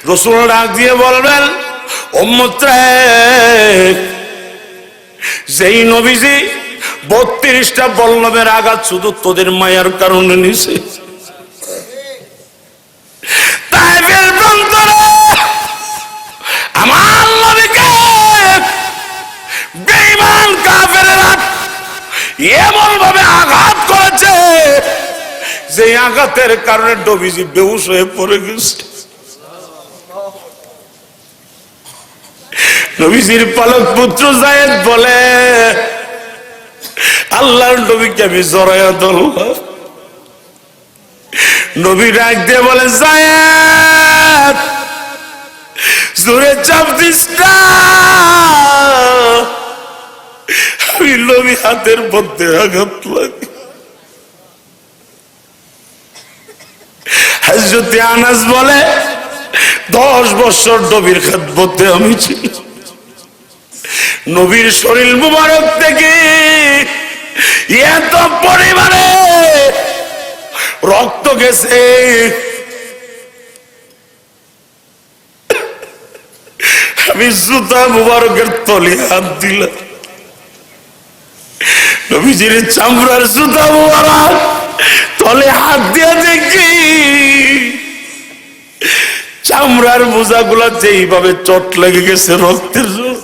রাসূল ডাক দিয়ে বলবেন, উম্মত রে, যেই নবীজি 32টা বল্লমের আঘাত শুধু তোদের মায়ার কারণে নিছে, তাইফের প্রান্তরে আমার নবীকে বেঈমান কাফেররা এমন ভাবে আঘাত করেছে, যে আঘাতের কারণে নবীজি বেহুশ হয়ে পড়ে গেছে। নবীজির পালক পুত্র যায়েদ বলে, আল্লাহর নবীকে আমি জড়াইয়া ধরলাম। নবী ডাক দিয়ে বলে, যায়েদ জোরে চাপ দিস না, আমি নবী হাতের মধ্যে আঘাত লাগি। হযরত আনাস বলে, 10 বছর নবীর খেদমতে আমি ছিলাম। নবীর শরীর মুবারক থেকে এত পরিমাণে রক্ত গেছে, আমি জুতা মুবারকের তলে হাত দিলাম, নবীজির চামড়ার জুতা মুবারক তলে হাত দিয়ে দেখি চামড়ার মোজাগুলা যেইভাবে চট লেগে গেছে রক্তের জন্য।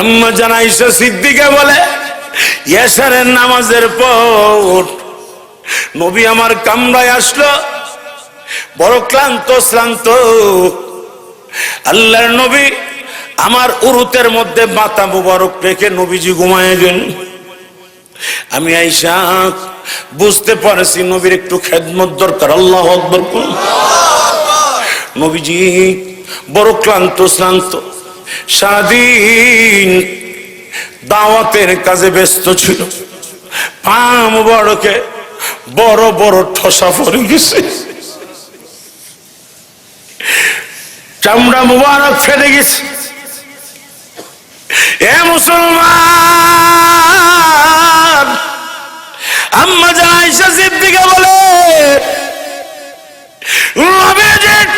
আম্মা জান আয়েশা সিদ্দিকা বলে, এশারের নামাজের পর নবী আমার কামরায় আসলো, বড় ক্লান্ত শ্রান্ত। আল্লাহর নবী আমার উরুতের মধ্যে মাথা মুবারক রেখে নবীজি ঘুমায় গেল। আমি আয়েশা বুঝতে পারছি নবীর একটু খেদমত দরকার। আল্লাহু আকবার। নবীজি বড় ক্লান্ত শ্রান্ত, সারাদিন দাওয়াতের কাজে ব্যস্ত ছিল, পা মুবারকে বড় বড় ঠসা পড়ে গেছে, চামড়া মুবারক ফেটে গেছে। এ মুসলমান, আম্মা জান আয়েশা সিদ্দিকা বলে, নবীজির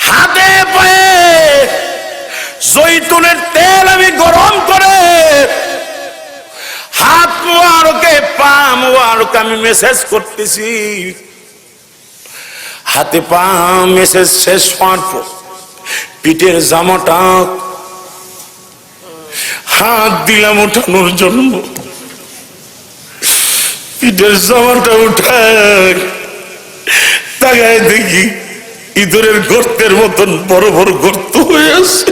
হাতে পায়ে জৈতুনের তেল আমি গরম করে হাত মুবারকে পা মুবারকে আমি মেসেজ করতেছি। হাতে পা মেসেজ শেষ হওয়ার পর পিঠের জামাটা হাত দিলাম উঠানোর জন্য, পিঠের জামাটা উঠায় তাকায় দেখি ইঁদুরের গর্তের মতন বড় বড় গর্ত হয়ে আছে।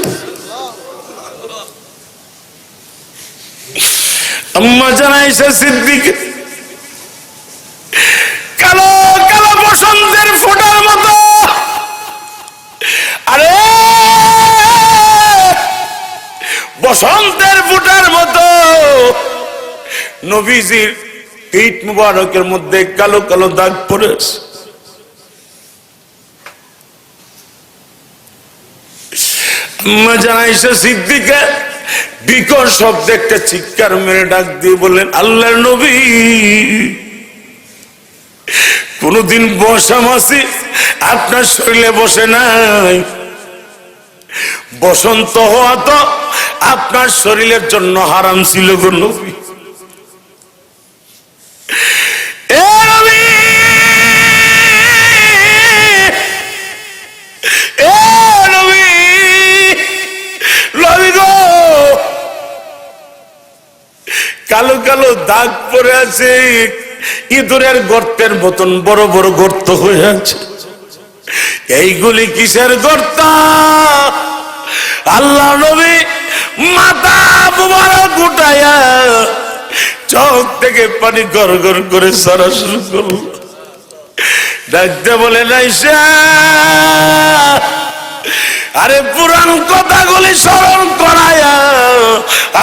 আম্মা জান আয়েশা সিদ্দিকা কালো কালো বসন্তের ফোঁটার মতো, আরে বসন্তের ফোঁটার মতো নবীজির পিঠ মুবারকের মধ্যে কালো কালো দাগ পড়েছে। আম্মা জান আয়েশা সিদ্দিকা বিকট শব্দে একটা চিৎকার মেরে ডাক দিয়ে বললেন, আল্লাহর নবী, কোনদিন বসা মাসি আপনার শরীরে বসে নাই, বসন্ত হওয়া তো আপনার শরীরের জন্য হারাম ছিল গো নবী। কালো কালো দাগ পড়ে আছে, ইঁদুরের গর্তের মতন বড় বড় গর্ত হয়ে আছে। এইগুলি কিসের গর্ত? আল্লাহ নবী মাথা মুবারক উঠায়া চোখ থেকে পানি গড় গড় করে সারা শুরু করল। ডাকতে বলে, আয়েশা, আরে পুরান কথাগুলি স্মরণ করায়া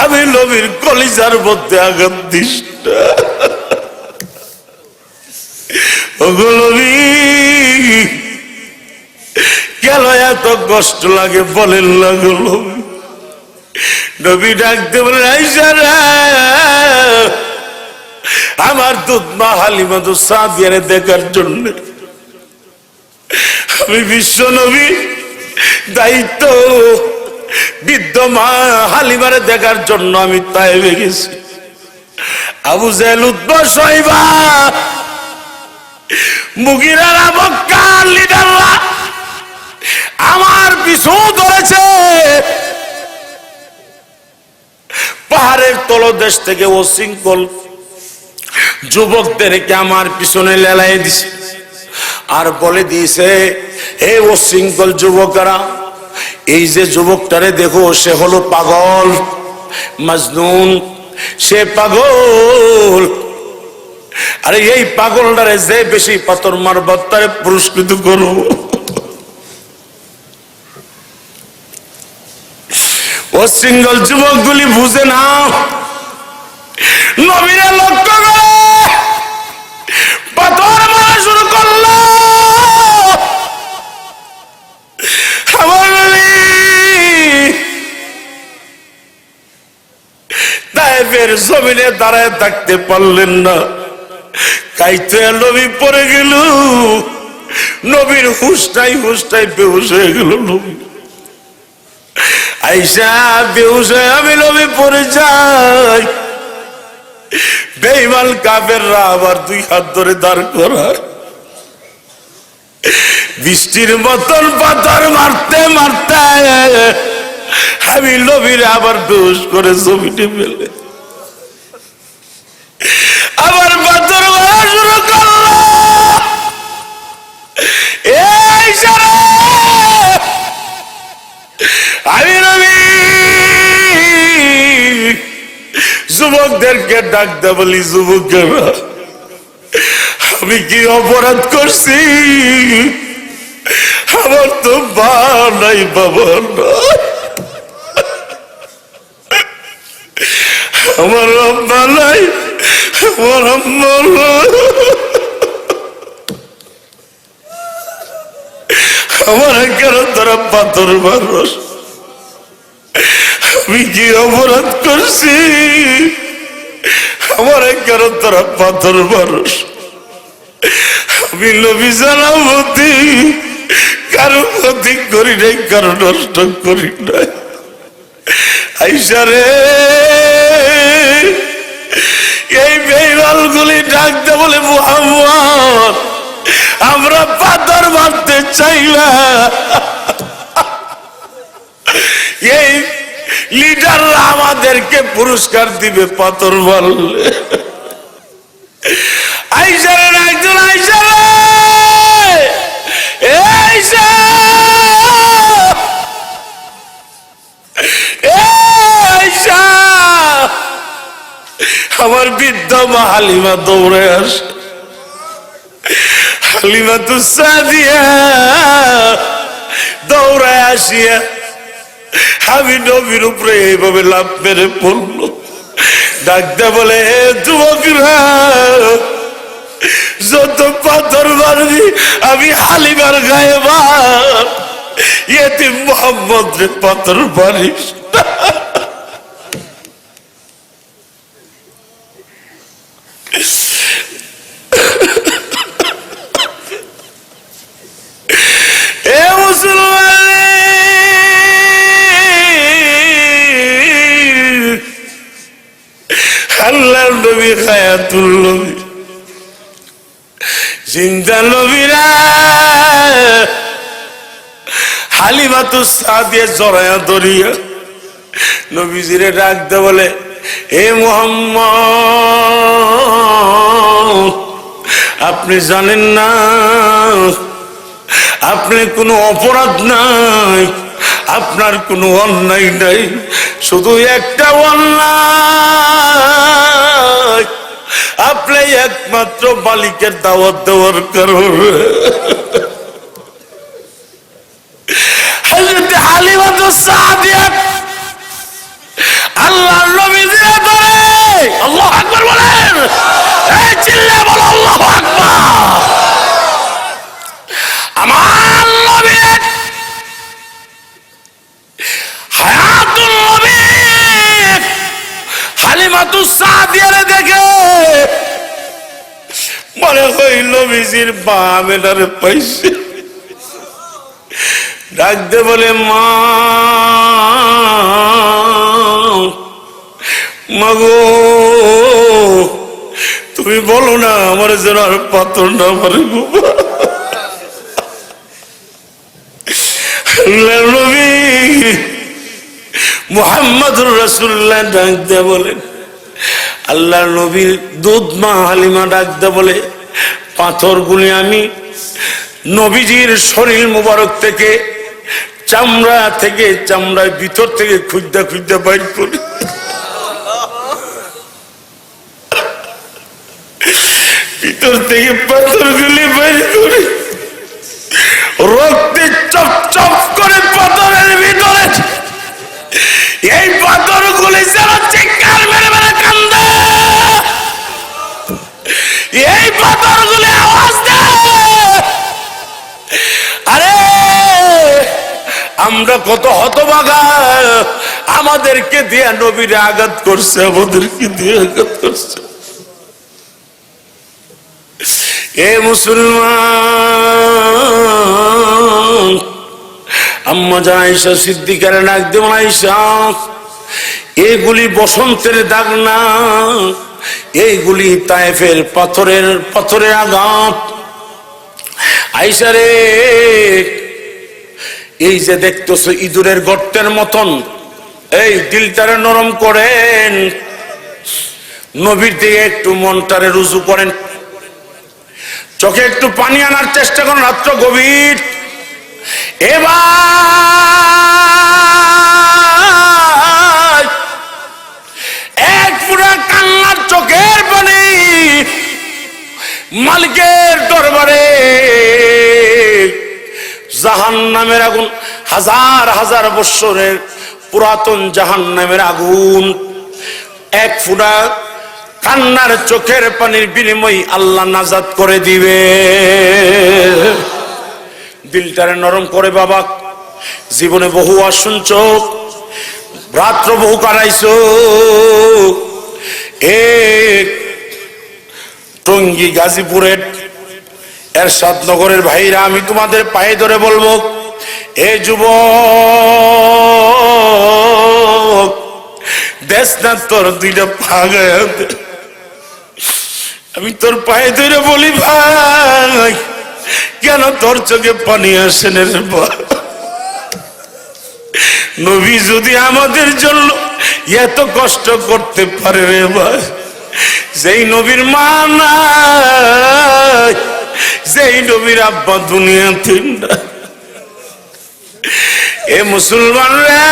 আমি নবীর কলিজার মধ্যে আঘাত দিস না। ওগো নবী, কেন এত কষ্ট লাগে বলেন না গো নবী। নবী ডাকতে বলে, আয়েশা রে, আমার দুধ মা হালিমা তো সাদিয়ারে দেখার জন্য আমি বিশ্ব নবী দায়িত্ব বৃদ্ধ মা হালিমারে দেখার জন্য আমি তায়েফে গেছি। আবু জেহেল, উতবা, শাইবা, মুগিরারা, মক্কার লিডাররা আমার পিছু ধরেছে। পাহাড়ের তলদেশ থেকে অশৃঙ্খল যুবকদেরকে আমার পিছনে লেলাই দিছে আর বলে দিয়েছে, হে অশৃঙ্খল যুবকরা, এই যে যুবকটারে দেখো, সে হলো পাগল, মাজনুন, সে পাগল। আরে এই পাগলটারে যে বেশি পাথর মারব তারে পুরস্কৃত করব। অশৃঙ্খল যুবকগুলি বুঝে না, নবীরা লক্ষ্য করে পাথর মারা শুরু করলো। আমার নবী তায়েফের জমিনে দাঁড়ায় থাকতে পারলেন না, কাইতে নবী পড়ে গেল। নবীর হুশটাই বেহুশ হয়ে গেল। নবী আইসা বেহুশ হয়ে আমি নবী পড়ে যাই। বেঈমান কাফেররা আবার দুই হাত ধরে দাঁড় করায়, বৃষ্টির মতন পাথর মারতে মারতে আমি নবীর আবার বেহুশ করে জমিনে ফেলে আবার পাথর মারা শুরু করলো। এই সারা আমি নবী যুবকদেরকে ডাক দে, বলি যুবকেরা, আমি কি অপরাধ করছি? আমার তো মা নাই, বাবা নাই, আমার আম্মা নাই, আমার আম্মা নাই, আমার কেন তারা পাথর মানুষ? আমি কি অপরাধ করছি? আমার কেন তারা পাথর মানুষ? আমি নবী জানাবতি কারো ক্ষতি করি নাই, কারো নষ্ট করি নাই। আইসা রে, এই বেঈমানগুলি ডাকতে বলে, মুহাম্মদ, আমরা পাথর মারতে চাই না। এই লিডাররা আমাদেরকে পুরস্কার দিবে পাথর মারলে। আইসা রে, একজন আইসা রে, আইসা, আইসা। আমার বৃদ্ধ মা হালিমা দৌড়ে আসে। হালিমা তো সাদিয়া দৌড়ায় আসিয়া আমি নবীর উপরে এইভাবে লাভ মেরে পড়ল। ডাকতে বলে, যুবকরা, যত পাথর মারবি আমি হালিমার গায়ে মার, এতে মোহাম্মদ রে পাথর মারিস। এ মুসলমান, আল্লাহর নবী হায়াতুল নবী জিন্দা নবীরা হালিমাতু সাদিয়া জড়ায়া ধরিয়া নবীজিরে ডাকতে বলে, হে মুহাম্মদ, আপনি জানেন না আপনি কোনো অপরাধ নাই, আপনার কোনো অন্যায় নাই, শুধু একটা অন্যায়, আপনি একমাত্র মালিকের দাওয়াত দেওয়ার কারণে। হযরত হালিমাতু সাদিয়া আল্লাহর নবীকে ধরে, আল্লাহু আকবার বলেন, এই চিল্লায়ে বলো আল্লাহু আকবার। আমার নবী হায়াতুল নবী হালিমাতু সাদিয়ারে দেখে মনে হয় নবীজির বামেনারে পাইছে। ডাকতে বলে মা মাগো তুমি বলো না আমার যেন আর পাথর না মারে নবী মুহাম্মদুর রাসূলুল্লাহ ডাকতে বলেন আল্লাহর নবীর দুধ মা হালিমা ডাকতে বলে পাথরগুলি আমি নবীজির শরীর মুবারক থেকে চামড়ার ভিতর থেকে খুঁজতে খুঁজতে বাইর করি ভিতর থেকে পাথরগুলি বাইর করি রক্তে চপচপ করে পাথরের ভিতরে এই পাথরগুলি যেন চিৎকার মেরে মেরে কান্দে এই পাথরগুলি আওয়াজ দেয় আরে আমরা কত হতভাগা আমাদেরকে দিয়ে নবীরে আঘাত করছে আমাদেরকে দিয়ে আঘাত করছে এ মুসলমান আম্মা জান আয়েশা সিদ্দিকার ডাক দেন আয়েশা এগুলি বসন্তের দাগ না এইগুলি তায়েফের পাথরের আঘাত আয়েশা রে এই যে দেখতেছো ইঁদুরের গর্তের মতন এই দিলটারে নরম করেন নবীর দিকে একটু মনটারে রুজু করেন চোখে একটু পানি আনার চেষ্টা করুন রাত্র গভীর এবার এক পুরা কান্নার চোখের পানি মালিকের দরবারে জাহান্নামের আগুন হাজার হাজার বৎসরের পুরাতন জাহান্নামের আগুন এক ফুটা কান্নার চোখের পানির বিনিময়ে আল্লাহ নাজাত করে দিবে দিলটারে নরম করে বাবা জীবনে বহু আসুনছ রাত্র বহু কাটাইছো এক টঙ্গী গাজীপুরের এরশাদ নগরের ভাইরা আমি তোমাদের পায়ে ধরে বলবো এ যুবক দেশ না তোর দুইটা ভাগে আমি তোর পায়ে ধরে বলি ভাই কেন তোর চোখে পানি আসে না রে ভাই নবী যদি আমাদের জন্য এত কষ্ট করতে পারে রে ভাই যেই নবীর মা নাই যেই নবীর আব্বা দুনিয়াতে না এ মুসলমান রে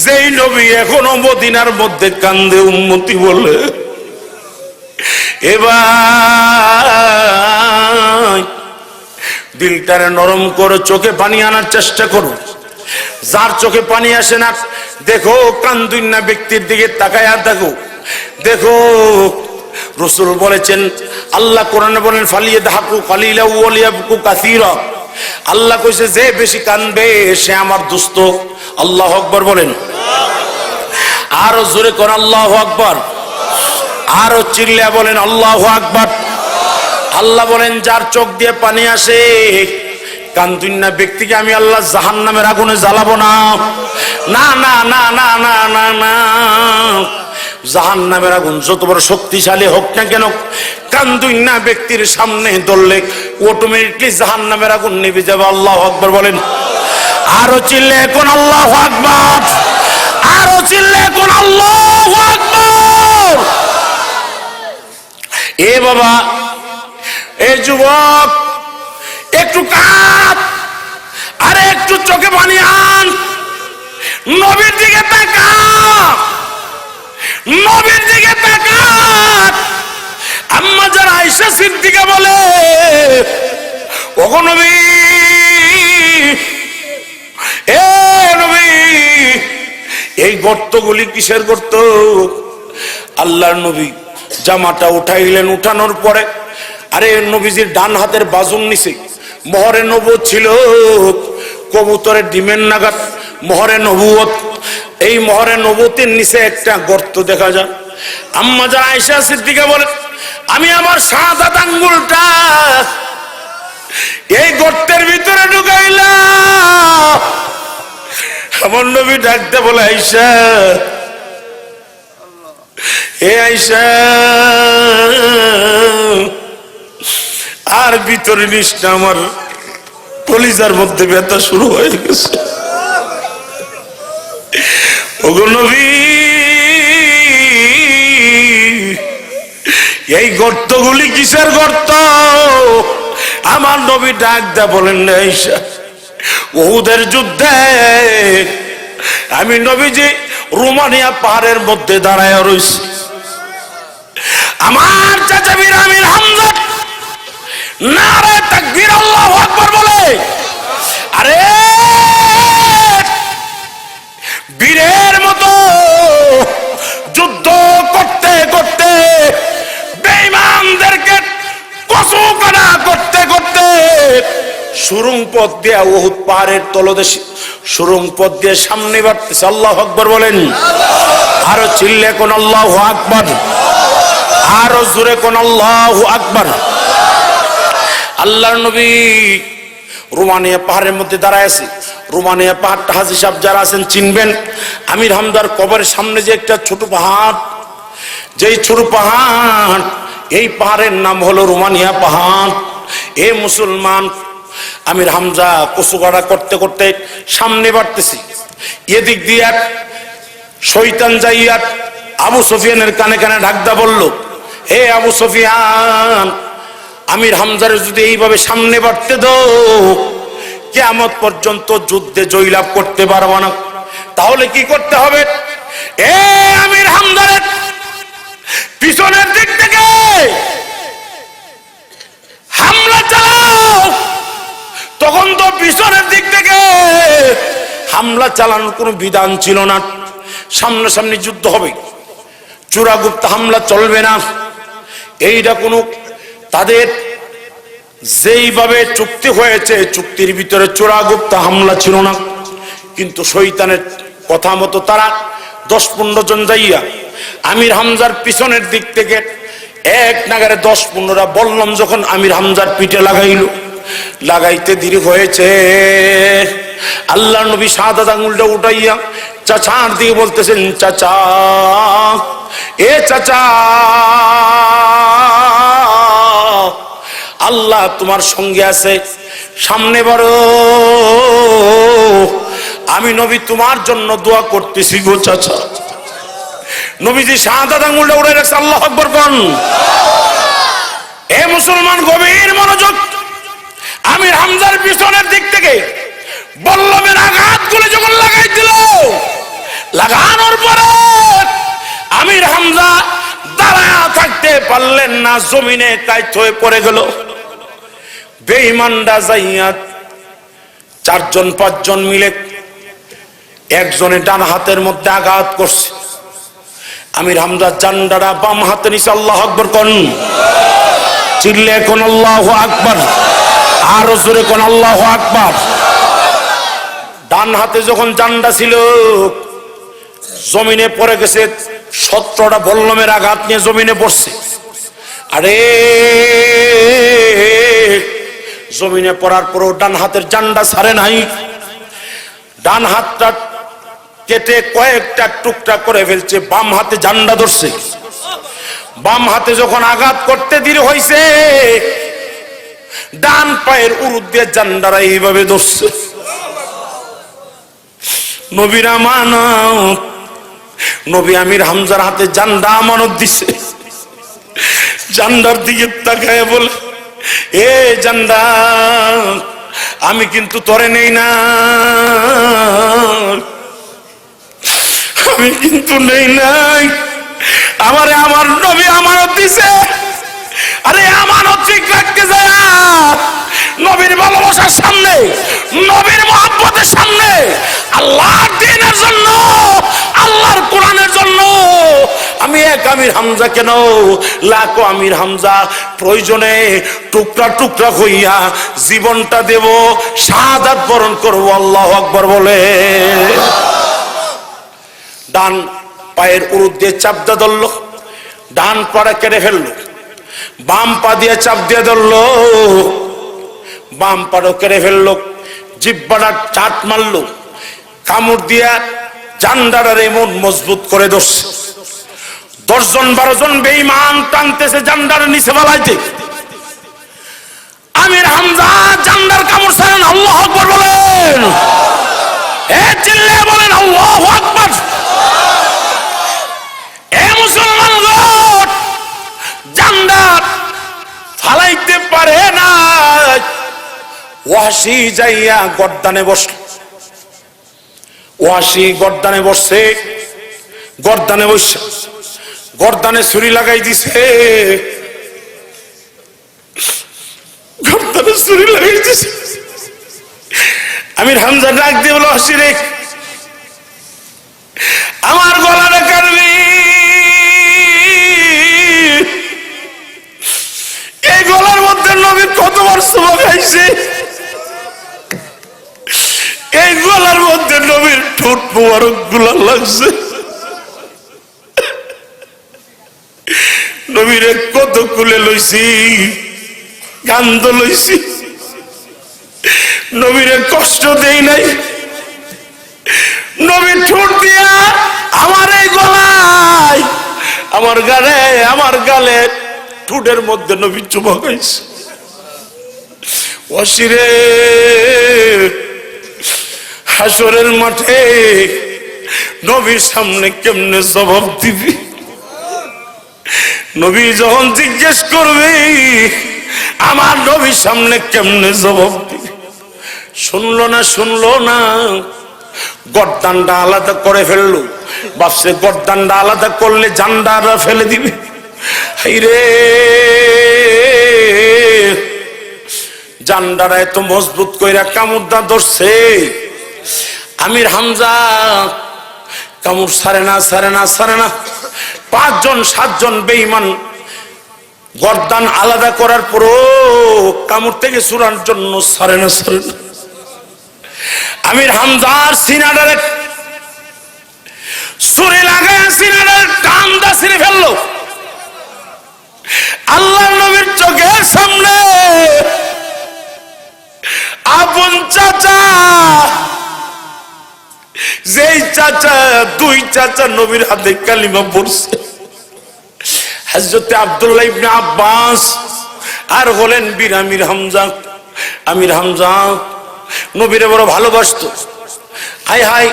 যেই নবী এখনো মদিনার মধ্যে কান্দে উম্মতি বলে এবার দিলটারে নরম করে চোখে পানি আনার চেষ্টা করো যার চোখে পানি আসে না দেখো কান্দুন্না ব্যক্তির দিকে তাকায়া দেখো দেখো রাসূল বলেছেন আল্লাহ কোরআনে বলেন ফালিয়াদহাকু কালিলা ওয়া লিয়াবকু কাসীরা আল্লাহ কইছে যে বেশি কাঁদবে সে আমার দোস্ত আল্লাহু আকবার বলেন আর জোরে করে আল্লাহু আকবার আর চিল্লা বলেন আল্লাহু আকবার আল্লাহ বলেন যার চোখ দিয়ে পানি আসে কান্দুন্না ব্যক্তিকে আমি আল্লাহ জাহান্নামের আগুনে জ্বালাবো না না না না না না না না জাহান্নামের আগুন যত বড় শক্তিশালী হোক না কেন কান্দুন্না ব্যক্তির সামনে ধরলে অটোমেটিকলি জাহান্নামের আগুন নিভে যাবে আল্লাহু আকবার বলেন আরো চিল্লে এখন আল্লাহু আকবার আরো চিল্লে এখন আল্লাহু আকবার এ বাবা এ যুবক একটু কাঁদ আরে একটু চোখে পানি আন নবীর দিকে তাকা নবীর দিকে তাকা আম্মা জান আয়েশা সিদ্দিকা বলে ওগো নবী এ নবী এই গর্তগুলি কিসের গর্ত আল্লাহর নবী জামাটা উঠাইলেন উঠানোর পরে আরে নবীজির ডান হাতের বাজুর নিচে মোহরে নবুয়ত ছিল কবুতরের ডিমের নাগাদ মোহরে নবুয়ত এই মোহরে নবুয়তের নিচে একটা গর্ত দেখা যায় আম্মা জান আয়েশা সিদ্দিকা বলে আমি আমার শাহাদাত আঙ্গুলটা এই গর্তের ভিতরে ঢুকাইলা আমার নবী ডাকতে বলে আয়েশা, এ আয়েশা আর ভিতরে নিস না, আমার কলিজার মধ্যে ব্যথা শুরু হয়ে গেছে। ওগো নবী, এই গর্তগুলি কিসের গর্ত? আমার নবী ডাক দা বলেন না আয়েশা, উহুদের যুদ্ধে আমি নবীজি রোমানিয়া পাহাড়ের মধ্যে দাঁড়ায় রয়েছি, আমার চাচা বীর আমির হামজা নারে তাকবীর আল্লাহু আকবার বলে, আরে বীরের মতো যুদ্ধ করতে করতে বেঈমানদেরকে কসুকানা করতে করতে সুরুং পথ দিয়ে উহুদ পাহাড়ের তলদেশে সুরুং পথ দিয়ে সামনে বাড়তেছে। আল্লাহু আকবার বলেন, আরো চিল্লে কোন আল্লাহু আকবার, আরো জোরে কোন আল্লাহু আকবার। আল্লাহর নবী রোমানিয়া পাহাড়ের মধ্যে দাঁড়ায় আছে। রোমানিয়া পাহাড়টা হাজী সাহেব যারা আছেন চিনবেন, আমির হামজার কবরের সামনে যে একটা ছোট পাহাড়, যেই ছোট পাহাড়, এই পাহাড়ের নাম হলো রোমানিয়া পাহাড়। এ মুসলমান, আমির হামজা কসুকাটা করতে করতে সামনে বাড়তেছি। এদিক দিয়ে শয়তান যাইয়া আবু সুফিয়ানের কানে কানে ঢাকদা বলল, হে আবু সুফিয়ান, আমির হামজার যদি এইভাবে সামনে বাড়তে দাও, কিয়ামত পর্যন্ত যুদ্ধে জয়লাভ করতে পারবা না। তাহলে কি করতে হবে? এ আমির হামজার পিছনের দিক থেকে হামলা চালাও। তখন তো পিছনের দিক থেকে হামলা চালানোর কোনো বিধান ছিল না, সামনাসামনি যুদ্ধ হবে, চূড়াগুপ্ত হামলা চলবে না। এইটা কোনো তাদের যেইভাবে চুক্তি হয়েছে, চুক্তির ভিতরে চূড়াগুপ্ত হামলা ছিল না। কিন্তু শয়তানের কথা মতো তারা 10-15 জন যাইয়া আমির হামজার পিছনের দিক থেকে এক নাগারে 10-15টা বললাম যখন আমির হামজার পিঠে লাগাইল, লাগাইতে দেরি হয়েছে। আল্লাহ নবী শাহাদাত আঙ্গুলটা উঠাইয়া চাচার দিকে বলতেছেন, চাচা, এ চাচা, আল্লাহ তোমার সঙ্গে আছে, সামনে বাড়ো, আমি নবী তোমার জন্য দোয়া করতেছি গো চাচা। নবীজি শাহাদাত আঙ্গুলটা উঠাই রাখছে। আল্লাহু আকবার কোন। এ মুসলমান, গভীর মনোযোগ। আমির হামজার পিছনের দিক থেকে বল্লমের আঘাতগুলো যখন লাগাই দিল, লাগানোর পরে আমির হামজা দাঁড়ায় থাকতে পারলেন না, জমিনে কাইত হয়ে পড়ে গেল। বেঈমানরা যাইয়া 4-5 জন মিলে একজনে ডান হাতের মধ্যে আঘাত করছে। আমির হামজার জান্ডারা বাম হাতে নিছে। আল্লাহু আকবার কোন। চিল্লে কোন আল্লাহু আকবার, আরো জোরে কোন আল্লাহু আকবার। ডান হাতে যখন জান্ডা ছিল, জমিনে পড়ে গেছে। 17টা বল্লমের আঘাত নিয়ে জমিনে পড়ছে। আরে জমিনে পড়ার পরও ডান হাতের জান্ডা ছাড়ে নাই। ডান হাতটা কেটে কয়েকটা টুকরা করে ফেলছে, বাম হাতে জান্ডা ধরছে। বাম হাতে যখন আঘাত করতে দেরি হয়েছে, ডান পায়ের উরুদ দিয়ে জান্ডারা এইভাবে ধরছে। নবীর আমানত, নবী আমির হামজার হাতে জান্ডা আমানত দিছে। জান্ডার দিকে তাকায় বলে, এ জান্ডা, আমি কিন্তু তোরে নেই না, আমি কিন্তু নেই নাই, আমারে আমার নবী আমানত দিছে। আরে আমানত ঠিক রাখতে যায় নবীর ভালোবাসার সামনে, নবীর মহব্বতের সামনে, আল্লাহর দ্বীনের জন্য, আল্লাহর কোরআনের জন্য আমি এক আমির হামজা কেন, লাখো আমির হামজা প্রয়োজনে টুকরা টুকরা হইয়া জীবনটা দেব, শাহাদাত বরণ করব। আল্লাহু আকবার বলে ডান পায়ের উরুদ দিয়ে চাপ দিয়ে ধরল, ডান পাটা কেটে ফেললো, বাম পা দিয়ে চাপ দিয়ে ধরলো, বাম পাড়ও কেড়ে ফেললো, জিব্বাটা চাট মারলো, কামড় দিয়া জান্ডার এমন মজবুত করে ধরছে। 10 জন 12 জন বেঈমান টানতেছে জান্ডার নিচে ফেলাইতে। আমির হামজা জান্ডার কামড় ছাড়েন, আল্লাহু আকবার বলেন, এ চিল্লে বলেন আল্লাহু আকবার। এ মুসলমান লোক, জান্ডার ফালাইতে পারে না। ওয়াসি যাইয়া গর্দানে বসল। ওয়াসি গর্দানে বসছে, গর্দানে বসছে, গর্দানে ছুরি লাগাই দিছে, গর্দানে ছুরি লাগাই দিছে। আমির হামজা ডাক দিয়ে বলো, ওয়াসি রে, আমার গলাটা কাটবি, এই গলার মধ্যে নবী কতবার সুবহান খাইছে, এই গলার মধ্যে নবীর ঠোঁট মোবারক গুলা লাগছে। নবীরে কত কুলে লইছি, কান্দ লইছি, নবীরে কষ্ট দেই নাই। নবীর ঠোঁট দিয়া আমার এই গলায়, আমার গালে, আমার গালে ঠোঁটের মধ্যে নবী চুমা খাইছে। ওয়াসিরে, হাসরের মাঠে নবীর সামনে কেমনে জবাব দিবি? নবী যখন জিজ্ঞেস করবে, আমার নবীর সামনে কেমনে জবাব দিবি? শুনলো না, শুনলো না, গর্দানটা আলাদা করে ফেললো। ভাবছে গর্দানটা আলাদা করলে জান্ডারা ফেলে দিবে। হাইরে, জান্ডারা এত মজবুত কইরা কামড়টা ধরছে। আমির হামজা কামড় ছাড়ে না, ছাড়ে না, ছাড়ে না। 5 জন 7 জন বেঈমান গর্দান আলাদা করার পরও কামড় থেকে ছুড়ার জন্য ছাড়ে না, ছাড়ে না। আমির হামজার সিনাডারে ছুরি লাগায় সিনাডার কান্দা ছিঁড়ে ফেললো। আল্লাহর নবীর চোখের সামনে আপন চাচা, যেই চাচা, 2 চাচা নবীর হাতে কালিমা পড়ছে, হযরতে আব্দুল্লাহ ইবনে আব্বাস আর হলেন বীর আমির হামজা। আমির হামজা নবীরে বড় ভালোবাসতো। হাই হাই,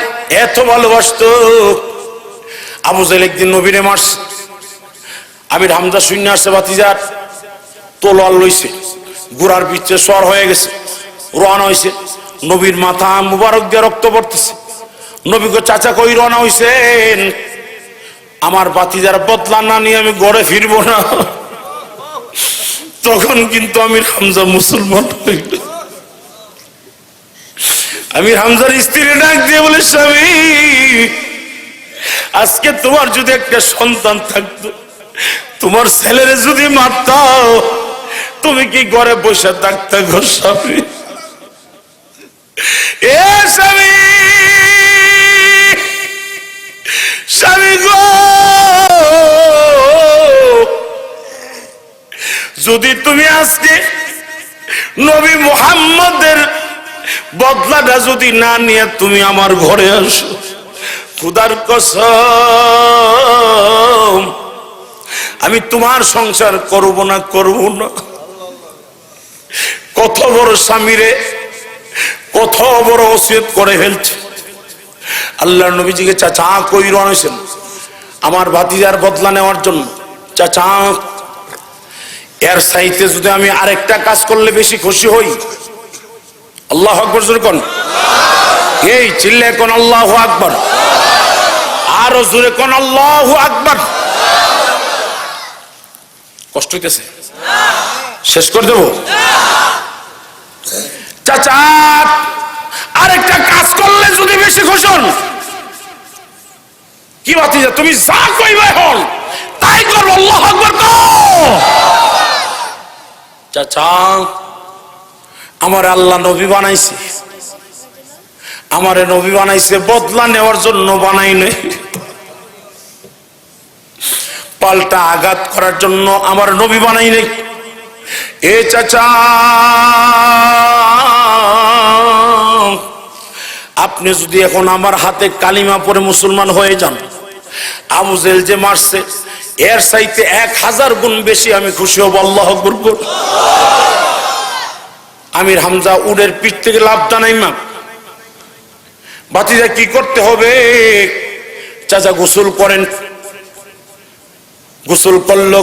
এত ভালোবাসতো, আবু জাহেল একদিন নবীরে মারছে। আমির হামজা শূন্য আসছে, ভাতিজার তলোয়ার লইছে, গুড়ার পিছে সর হয়ে গেছে, রওনা হয়েছে। নবীর মাথা মুবারক দিয়ে রক্ত পড়তেছে। নবী গো, চাচা কই রওনা হইছেন? আমার ভাতিজার বদলা না নিয়ে আমি ঘরে ফিরবো না। তখন কিন্তু আমির হামজা মুসলমান হইল। আমির হামজার স্ত্রী ডাক দিয়ে বলে, স্বামী, আজকে তোমার যদি একটা সন্তান থাকতো, তোমার ছেলেরে যদি মারতাও, তুমি কি ঘরে বসে থাকতে গো স্বামী? এ স্বামী, স্বামী গো, যদি তুমি আজকে নবী মুহাম্মদের বদলাটা যদি না নিয়ে তুমি আমার ঘরে আসো, খোদার কসম আমি তোমার সংসার করব না, করব না। কত বড় স্বামীরে কত বড় ওসিয়ত করে ফেলছে। আল্লাহর নবীজিকে, চাচা কই রওনা হইছেন? আমার ভাতিজার বদলা নেওয়ার জন্য। চাচা, এর চাইতে যদি আমি আরেকটা কাজ করলে বেশি খুশি হই। আল্লাহু আকবার জোরে কোন, এই চিল্লে কোন আল্লাহু আকবার, আরো জোরে কোন আল্লাহু আকবার। কষ্ট হইতেছে? শেষ করে দেব? চাচা, আরেকটা কাজ করলে যদি বেশি খুশি হন। কি ভাতিজা, তুমি যা কইবে হন তাই করবো। আল্লাহু আকবার। চাচা, আমার আল্লাহ নবী বানাইছে, আমারে নবী বানাইছে বদলা নেওয়ার জন্য বানাই নাই, পাল্টা আঘাত করার জন্য আমার নবী বানাই নাই। এ চাচা, আপনি যদি এখন আমার হাতে কালিমা পড়ে মুসলমান হয়ে যান, আবু জেহেল যে মারছে এর চাইতে 1000 গুণ বেশি আমি খুশি হব। আল্লাহু আকবার। আমির হামজা উটের পিঠ থেকে লাফ নাইমা, ভাতিজা কি করতে হবে? চাচা গোসল করেন। গোসল করল,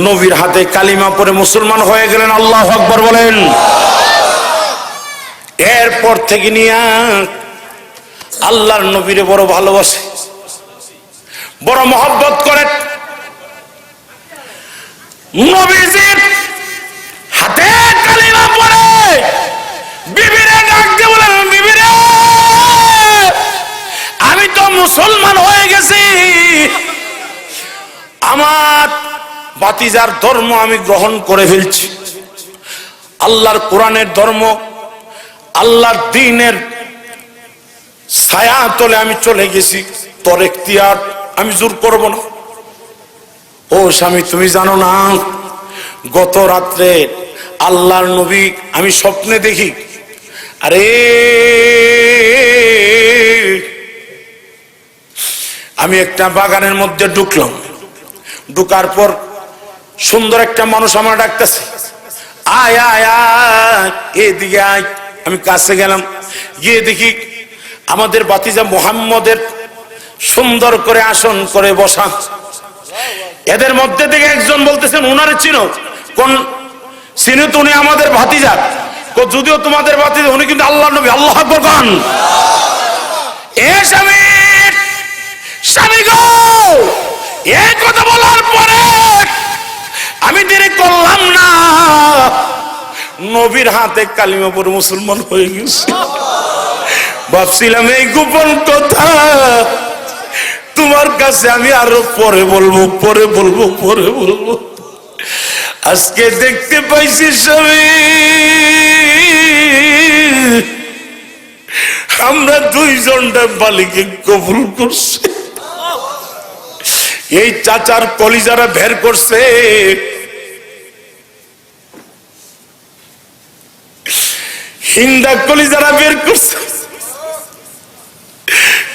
নবীর হাতে কালিমা পড়ে মুসলমান হয়ে গেলেন। আল্লাহু আকবার বলেন। এরপর থেকে নিয়ে আল্লাহর নবীরে বড় ভালোবাসে, বড় মহব্বত করেন। নবীজির হাতে কালিমা পড়ে বিবিরে ডাক দিয়ে বলেন, বিবিরে আমি তো মুসলমান হয়ে গেছি, আমার ভাতিজার ধর্ম আমি গ্রহণ করে ফেলছি, আল্লাহর কোরআনের ধর্ম, আল্লাহর দ্বীনের ছায়া তলে আমি চলে গেছি, তোর এখতিয়ার, আমি জোর করব না। ও স্বামী, তুমি জানো না, গত রাত্রে আল্লাহর নবী আমি স্বপ্নে দেখি, আরে আমি একটা বাগানের মধ্যে ঢুকলাম, ঢুকার পর সুন্দর একটা মানুষ আমার ডাকতেছে, আয় আয় আয়, এদিকে আয়। আমি কাছে গেলাম, গিয়ে দেখি আমাদের ভাতিজা মুহাম্মদের সুন্দর করে আসন করে বসা। এদের মধ্যে থেকে একজন বলতেছেন, উনারে চিনো? কোন চিনো তো? উনি আমাদের ভাতিজা। যদিও তোমাদের ভাতিজা, উনি কিন্তু আল্লাহর নবী। আল্লাহু আকবার বলেন। এ স্বামী, স্বামী গো, এই কথা বলার পরে আমি দেরি করলাম না, নবীর হাতে কালিমা পড়ে মুসলমান হয়ে গেছে। ভাবছিলাম এই গোপন কথা তোমার কাছে আমি আরো পরে বলবো, পরে বলবো, পরে বলবো। আজকে দেখতে পাইছি স্বামী, আমরা দুইজনটা বালিকে কবুল করছি। এই চাচার কলিজারা বের করছে, হিন্দা কলিজারা বের করছে,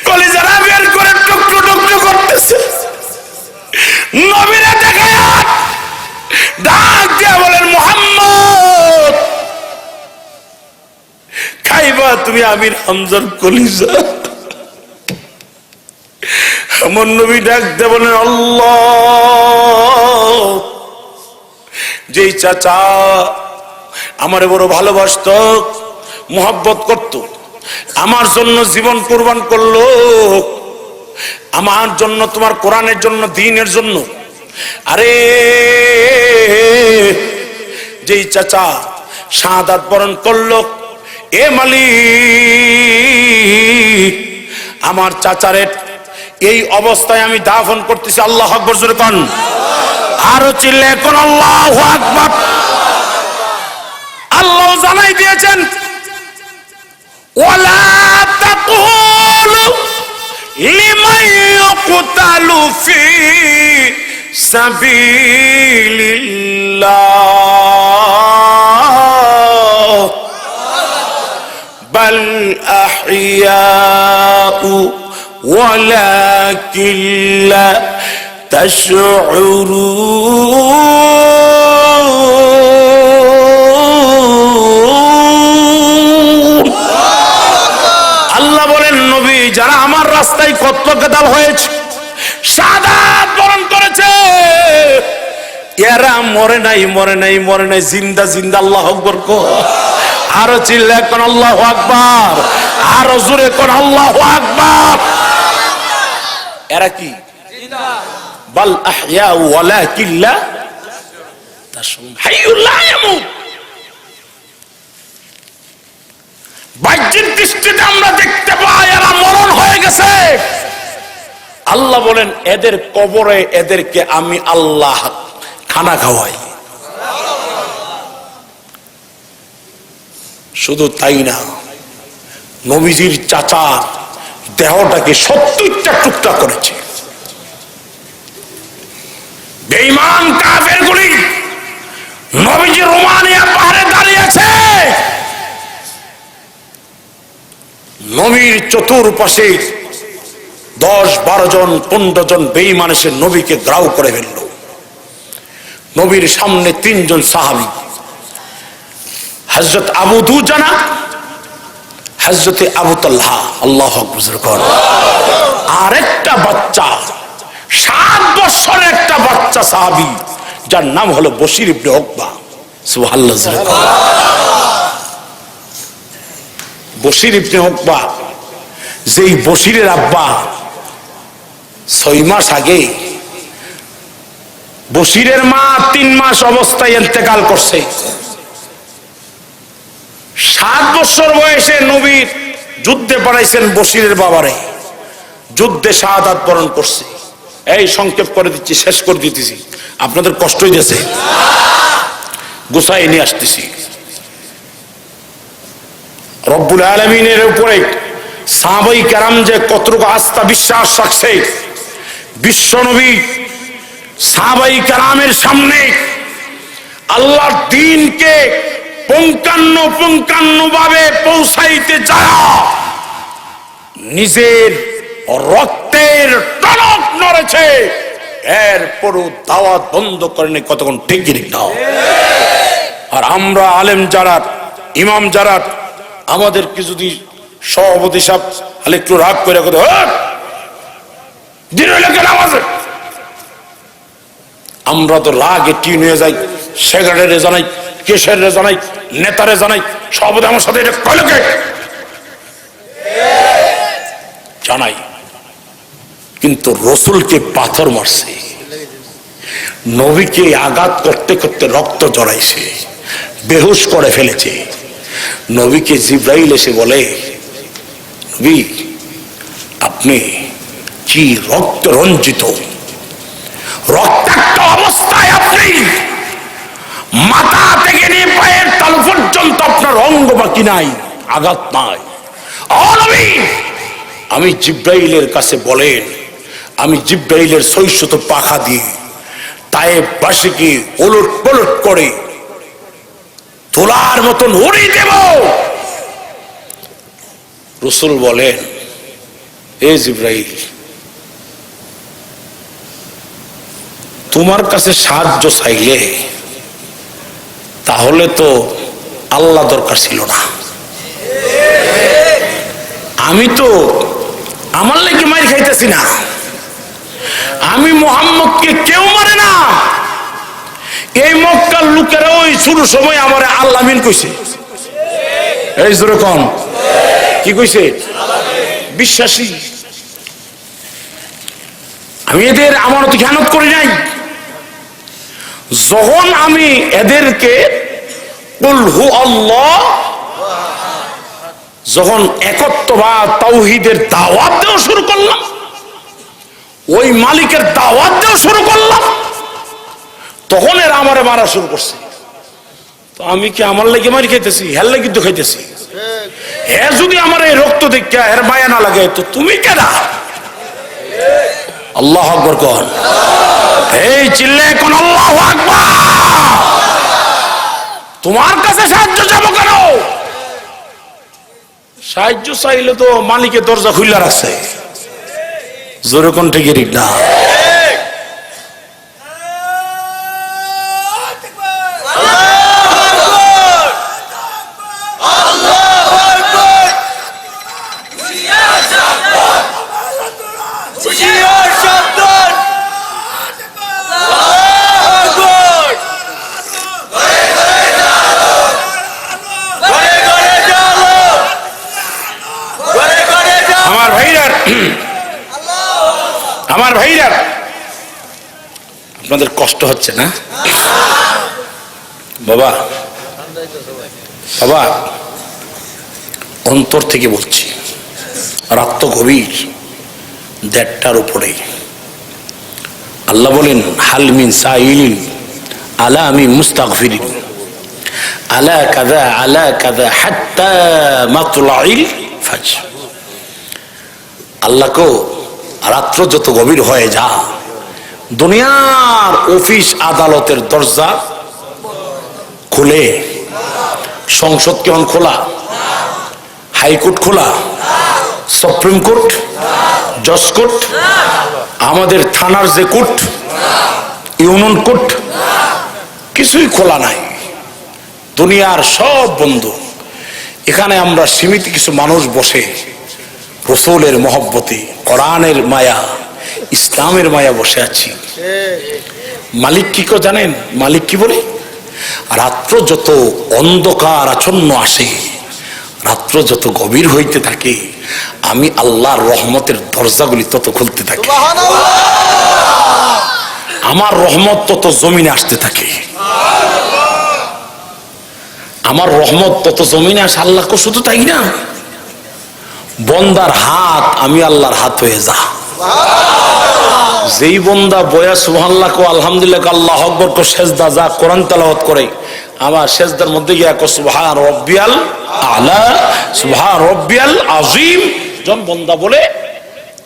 কলিজারা বের করে টুকরো টুকরো করতেছে। নবীরা দেখে ডাক দিয়া বলেন, মুহাম্মদ খাইবা তুমি আমির হামজার কলিজা? আমার নবী ডাক দিয়ে বলেন, আল্লাহ, যেই চাচা আমারে বড় ভালোবাসতো, মোহাব্বত করত, আমার জন্য জীবন কুরবান করলো, আমার জন্য, তোমার কোরআনের জন্য, দ্বীনের জন্য, আরে যেই চাচা শাহাদাত বরণ করলো, এ মালিক আমার চাচারে এই অবস্থায় আমি দাফন করতেছি। আল্লাহু আকবার জোরে কোন, আরো চিল্লে কোন আল্লাহু আকবার। আল্লাহ জানাই দিয়েছেন, ওয়ালা তাকুলু লিমান ইউকতালু ফি সাবিলিল্লাহ বাল আহইয়াউ ওয়ালাকিন লা তাশউরুন। আল্লাহ বলেন, নবী যারা আমার রাস্তায় কত্তকেদাল হয়েছে, শাহাদাত বরণ করেছে, এরা মরে নাই, মরে নাই, মরে নাই, জিন্দা জিন্দা। আল্লাহু আকবার কো, আরো চিল্লা কোন আল্লাহু আকবার, আরো জোরে কোন আল্লাহু আকবার। এরা কি? বাল আহইয়া ওয়ালাকিন লা তাশউরুন, হাইয়ুল লা ইয়ামুত। বাহ্যিক দৃষ্টিতে আমরা দেখতে পাই এরা মরণ হয়ে গেছে। আল্লাহ বলেন, এদের কবরে এদেরকে আমি আল্লাহ খানা খাওয়াই। শুধু তাই না, নবীজির চাচা দেহটাকে 70টা টুকরা করেছে। বেঈমান কাফেরগুলি নবীজি রোমানিয়া পাহাড়ে দাঁড়িয়ে আছে, নবীর চতুর্পাশে 10-12 জন 15 জন বেঈমান এসে নবীকে গ্রাউ করে ফেলল। নবীর সামনে 3 জন সাহাবী, হযরত আবু দুজানা, হযরত আবু তালহা, আল্লাহু আকবার, আর একটা বাচ্চা 7 বছরের একটা বাচ্চা সাহাবী যার নাম হলো বশির ইবনে উকবা। সুবহানাল্লাহ। বশির ইবনে উকবা, যেই বশিরের আব্বা 6 মাস আগে বশিরের মা 3 মাস অবস্থায় ইন্তেকাল করছে। 7 বছর বয়সে নবীর যুদ্ধে পাঠাইছেন বশিরের বাবারে, যুদ্ধে শাহাদাত বরণ করছে। এই সংক্ষেপ করে দিচ্ছি, শেষ করে দিতেছি, আপনাদের কষ্ট হইতেছে, গোছায় নিয়ে আসতেছি। রব্বুল আলামিনের উপরে সাহাবায়ে কেরাম যে কতটুকু আস্থা বিশ্বাস রাখছে, বিশ্বনবী সাহাবায়ে কেরামের সামনে আল্লাহর দ্বীনকে পুঙ্খানুপুঙ্খানুভাবে পৌঁছাইতে যায় নিজের রক্তের টনক নড়েছে, এরপরও দাওয়াত বন্ধ করেনি। কতক্ষণ ঠিক নাও। আর আমরা আলেম যারা, ইমাম যারা, আমাদেরকে যদি সভাপতি সাহেব আলে একটু রাগ করে কথা আমরা তো রাগে টিন হয়ে যাই, সেক্রেটারি জানাই, কেশারে জানাই, নেতারে জানাই, সভাপতি আমার সাথে এটা কয়লোকে জানাই, কিন্তু রসুলকে পাথর মারছে, নবীকে আঘাত করতে করতে রক্ত জড়াইছে, বেহুশ করে ফেলেছে। নবীকে জিব্রাইল এসে বলে, নবী আপনি কি রক্ত রঞ্জিত, রক্তাক্ত অবস্থায় আপনি, মাথা থেকে নিয়ে পায়ের তালু পর্যন্ত আপনার অঙ্গ বাকি নাই, আঘাত নাই। ও নবী, আমি জিব্রাইলের কাছে বলেন, আমি জিব্রাইলের 600 পাখা দিয়ে তায়েব বাসীকে ওলট পলট করে তোলার মতন উড়িয়ে দেব। রাসূল বলেন, এ জিব্রাইল, তোমার কাছে সাহায্য চাইলে তাহলে তো আল্লাহ দরকার ছিল না, আমি তো আমার লাগি মার খাইতেছি না, আমি মুহাম্মদকে কেউ মারে না। এই মক্কার লোকেরা ওই শুরু সময় আমার আল্লাহ মিন কইছে, এই জোরে কোন কি কইছে, বিশ্বাসী। আমি এদের আমানত খেয়ানত করি নাই। যখন আমি এদেরকে কুল হু আল্লাহ, যখন একত্ববাদ তাওহীদের দাওয়াত দেওয়া শুরু করলাম, ওই মালিকের দাওয়াত দেওয়া শুরু করলাম, তখন এরা আমারে মারা শুরু করছে। তো আমি কি আমার লাগি মারি খাইতেছি, হের লাগি তো খাইতেছি। হে যদি আমার এই রক্ত দেখা এর মায়া না লাগে, তো তুমি কেডা? আল্লাহু আকবার কোন, এই চিল্লে কোন আল্লাহু আকবার। তোমার কাছে সাহায্য যাবো কেন? সাহায্য চাইলে তো মালিকের দরজা খুলে রাখছে, জোরে কোন ঠিক না? আমার ভাইরা, আপনাদের কষ্ট হচ্ছে না? বাবা বাবা অন্তর থেকে বলছি, রাত তো গভীর, 1:30টার উপরে। আল্লাহ বলেন, হাল মিন সাইলিন আলা আমি মুস্তাগফিরিন আলা কাযা হাত্তা মাতলাইল ফাজর। আল্লাহকে রাত্র যত গভীর হয়ে যা, দুনিয়ার অফিস আদালতের দরজা খুলে, সংসদ কেমন খোলা, হাইকোর্ট খোলা, সুপ্রিম কোর্ট, জজ কোর্ট, আমাদের থানার যে কোর্ট, ইউনিয়ন কোর্ট, কিছুই খোলা নাই। দুনিয়ার সব বন্ধ। এখানে আমরা সীমিত কিছু মানুষ বসে রাসূলের মহব্বতে, কোরআনের মায়া, ইসলামের মায়া বসে আছি। মালিক কি করে জানেন? মালিক কি বলে? রাত্র যত অন্ধকার আচ্ছন্ন আসে, রাত্র যত গভীর হইতে থাকে, আমি আল্লাহর রহমতের দরজাগুলি তত খুলতে থাকি। আমার রহমত তত জমিনে আসতে থাকে, আমার রহমত তত জমিনে আসে। আল্লাহ কো শুধু তাই না, বন্দার হাত আমি আল্লাহর হাত হয়ে যা। যেই বন্দা বয়া সুবহানাল্লাহ কো, আলহামদুলিল্লাহ কো, আল্লাহু আকবার কো, সেজদা যা কোরআন তেলাওয়াত করে, আমার সেজদার মধ্যে গিয়া কো সুবহান রাব্বিয়াল আলা, সুবহান রাব্বিয়াল আযীম, যখন বন্দা বলে,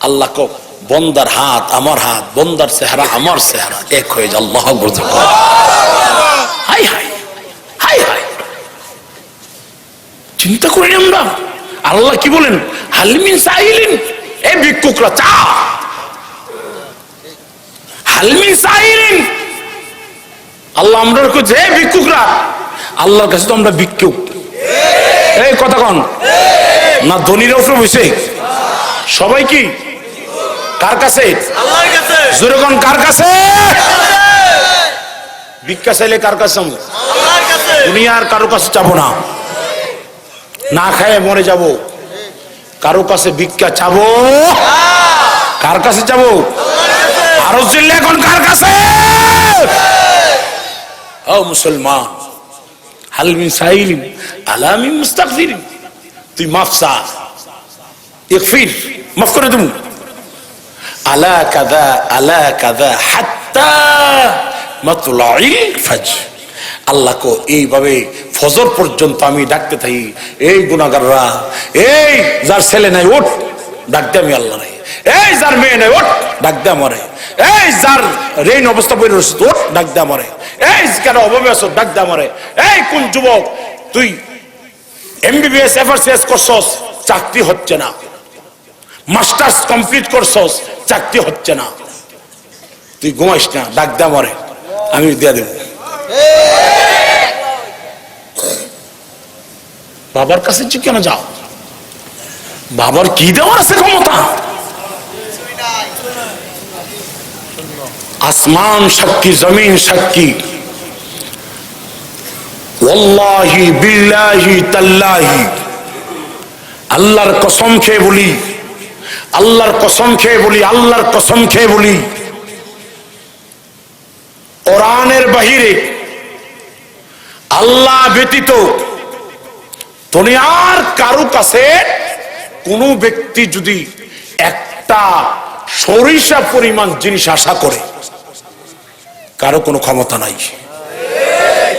আল্লাহ কো বন্দার হাত আমার হাত, বন্দার চেহারা আমার চেহারা এক হয়ে যায়। আল্লাহু আকবার। হাই হাই হাই হাই, চিন্তা করি আমরা। আল্লাহ কি বলেন? হালমিন সাইলিন, এ ভিক্ষুকরা চা, হালমিন সাইলিন। আল্লাহ আমরা যে ভিক্ষুকরা, আল্লাহর কাছে তো আমরা ভিক্ষুক। এই কথা কন না, ধনীরা উপরে বসে সবাই কি কার কাছে? আল্লাহর কাছে। জোরে কোন কার কাছে? ভিক্ষা চাইলে কার কাছে? আল্লাহর কাছে। দুনিয়ার কারো কাছে চাবো না, না খায় মরে যাব। কারো কাছে ভিক্ষা চাবো? কার কাছে চাবো? আরো চিল্লে এখন কার কাছে? ও মুসলমান, হাল মিন সাইলিন আলা মিন মুস্তাগফিরিন, তুই মাফ চা, ইগফির, মাফ করে দেবো। আলা কাযা আলা কাযা হাত্তা মাতলাইল ফজর, আল্লাহ কো এইভাবে ফজর পর্যন্ত আমি ডাকতে থাকি, এই গুনাহগাররা, এই যার ছেলে নাই ওঠ, ডাক দে আমি আল্লাহ রে, এই যার মেয়ে নাই ওঠ, ডাক দে আমারে, এই যার ঋণ অবস্থা পড়ে রয়েছে ওঠ, ডাক দে আমারে, এই কেন অভাবে আছো ডাক দে আমারে, এই কোন যুবক তুই এমবিবিএস এফআরসিএস করছস, চাকরি হচ্ছে না, মাস্টার্স কমপ্লিট করছস, চাকরি হচ্ছে না, তুই ঘুমাইস না, ডাক দে আমারে, আমি দিয়ে দেব। বাবার কাছে কেন যাও? বাবার কি দেওয়ার আছে ক্ষমতা? আসমান সাক্ষী, জমিন সাক্ষী, ওয়াল্লাহি বিল্লাহি তাল্লাহি, আল্লাহর কসম খেয়ে বলি, আল্লাহর কসম খেয়ে বলি, আল্লাহর কসম খেয়ে বলি, কোরআনের বাহিরে আল্লাহ ব্যতীত দুনিয়ার কারো কাছে কোন ব্যক্তি যদি একটা সরিষা পরিমাণ জিনিস আশা করে, কারো কোনো ক্ষমতা নাই।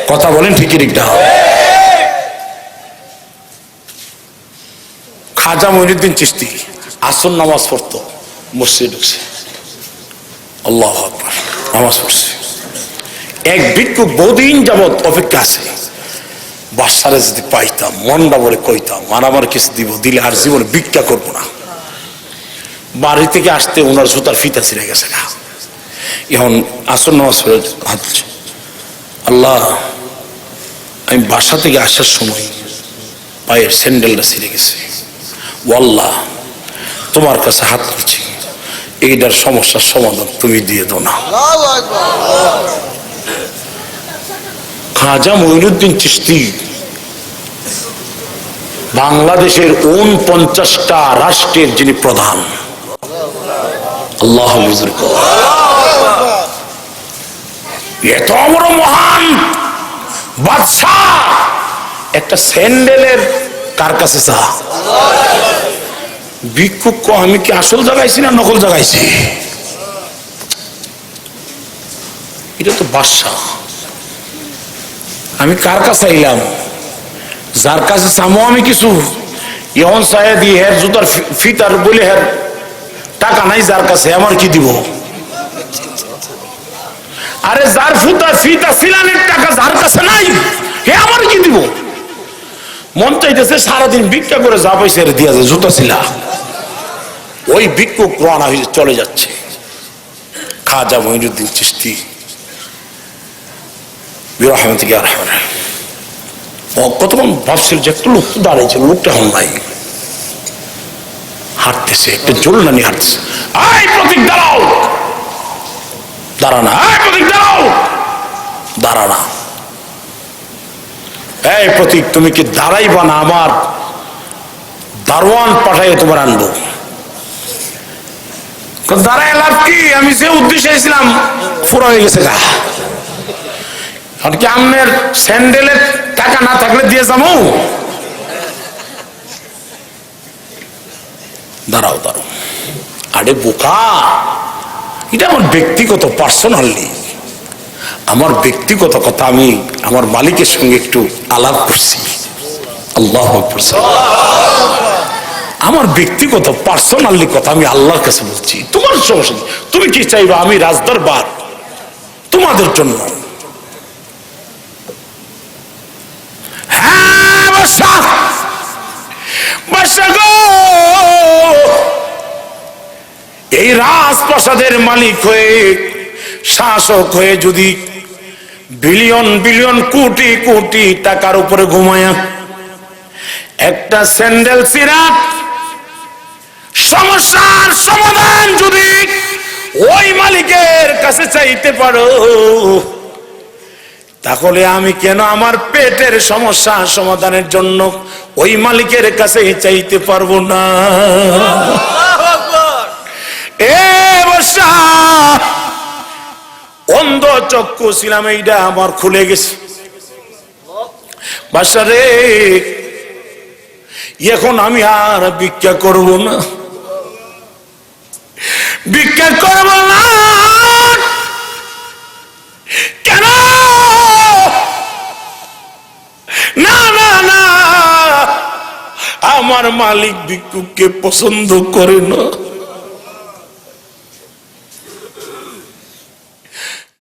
কথা বলেন ঠিক না? খাজা মঈনুদ্দিন চিশতি আসর নামাজ পড়তো, মসজিদে ঢুকছে, আল্লাহু আকবার, নামাজ পড়ছে। এক ভিক্ষুক বহুদিন যাবৎ অপেক্ষা আছে, বাসারে যদি পাইতাম, মনটা বলে কইতাম, আর আমার কিছু দিব, দিলে আর জীবনে ভিক্ষা করবো না। বাড়ি থেকে আসতে ওনার জুতার ফিতা ছিঁড়ে গেছে না, এখন আসর নামাজ পড়ে হাত, আল্লাহ আমি বাসা থেকে আসার সময় পায়ের স্যান্ডেলটা ছিঁড়ে গেছে, ও আল্লাহ তোমার কাছে হাত তুলছি, এইটার সমস্যার সমাধান তুমি দিয়ে দাও না। খাজা মঈনুদ্দিন চিশতি বাংলাদেশের 49টা রাষ্ট্রের যিনি প্রধান, আল্লাহ বুজুর্গ, এত বড় মহান বাদশাহ, একটা স্যান্ডেলের কার কাছে চা? ভিক্ষুক কো আমি কি আসল জাগাইছি না নকল জাগাইছি? এটা তো বাদশাহ, আমি কার কাছে আইলাম? যার কাছে চামো আমি কিছু, এখন চাই দিয়ে হের জুতার ফিতার বলে হের টাকা নাই যার কাছে, আমার কি দিব? আরে যার ফুটা ফিতা সিলানের টাকা যার কাছে নাই হে আমার কি দিব? মন চাইতেছে সারাদিন ভিক্ষা করে যা পয়সা দিয়া যায় জুতা ছিলা, ওই ভিক্ষুক রওনা হয়ে চলে যাচ্ছে। খাজা মঈনুদ্দিন চিশতি কতক্ষণ ভাবছিল যে একটা লোক তো দাঁড়িয়েছে, লোকটা হন নাই, হাঁটতেছে, একটা জোলনা নিয়ে হাঁটতেছে। আয় প্রতীক দাঁড়াও, দাঁড়া না, আয় প্রতীক দাঁড়াও, দাঁড়া না। এই প্রতীক তুমি কি দাঁড়াইবা না? আমার দারোয়ান পাঠাইয়ে তোমার আনবো। দাঁড়ায় লাভ কি? আমি যে উদ্দেশ্যে এসেছিলাম পুরো হয়ে গেছে গা। আর কি আপনার স্যান্ডেলের টাকা না থাকলে দিয়ে যাবো? দাঁড়াও দাঁড়াও। আরে বোকা, এটা আমার ব্যক্তিগত পার্সোনালি, আমার ব্যক্তিগত কথা। আমি আমার মালিকের সঙ্গে একটু আলাপ করছি। আল্লাহু আকবার। আমার ব্যক্তিগত পার্সোনালি কথা আমি আল্লাহর কাছে বলছি। তোমার সমস্যা নেই, তুমি কি চাইবা আমি রাজদরবার তোমাদের জন্য? হ্যাঁ বাদশা, বাদশা গো, এই রাজপ্রাসাদের মালিক হয়ে, শাসক হয়ে যদি বিলিয়ন বিলিয়ন কোটি কোটি টাকার উপরে ঘুমায়া একটা স্যান্ডেল ছিঁড়া সমস্যার সমাধান যদি ওই মালিকের কাছে চাইতে পারো, তাহলে আমি কেন আমার পেটের সমস্যা সমাধানের জন্য ওই মালিকের কাছে চাইতে পারবো না? এ বর্ষা, অন্ধ চক্ষু ছিলাম, এইটা আমার খুলে গেছে। বাদশা রে, এখন আমি আর ভিক্ষা করব না, ভিক্ষা করব না। কেন? না না না, আমার মালিক ভিক্ষুককে পছন্দ করে না।